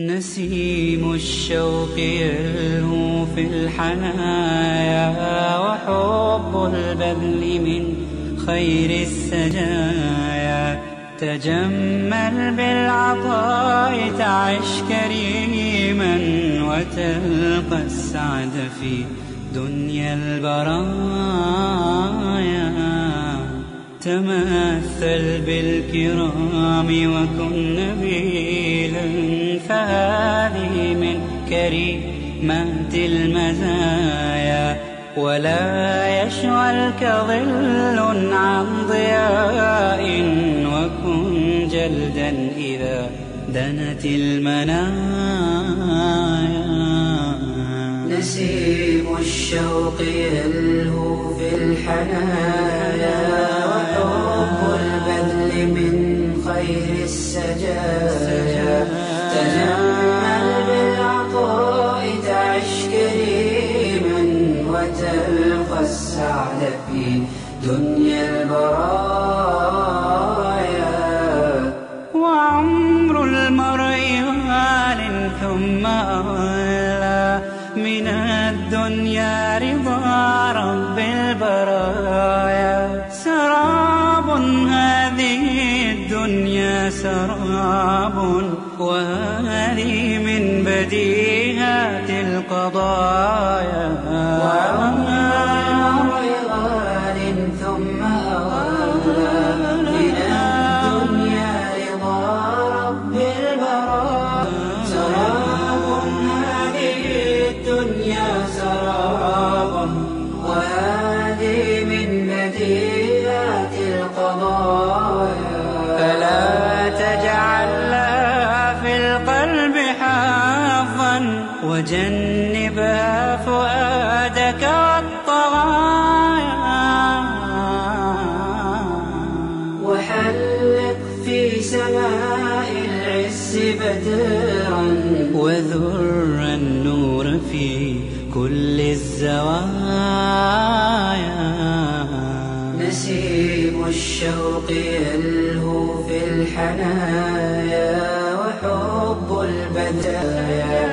نسيم الشوق يلهو في الحنايا، وحب البذل من خير السجايا. تجمل بالعطاء تعش كريما، وتلقى السعد في دنيا البرايا. تمثل بالكرام وكن نبيلا، فهذه من كريمات المزايا. ولا يشغلك ظل عن ضياء، وكن جلدا إذا دنت المنايا. نسيم الشوق يلهو في الحنايا، وحب البذل من خير السجايا. تجمل بالعطاء تعش كريما، وتلقى السعد في دنيا البرايا. وعمر المرء غال ثم أغلى، من الدنيا رضا رب البرايا. سراب هذه الدنيا سراب، وهذه من بديهات القضايا. وعمر غال ثم أغلى، من الدنيا رضا رب البرايا. سراب هذه الدنيا سراب، وهذه من بديهات القضايا. فلا تجعل لها في القلب حظا، وجنبها فؤادك والطغايا. وحلق في سماء العز بدرا، وذر النور في كل الزوايا. نسيم الشوق يلهو في الحنايا، وحب البدايا.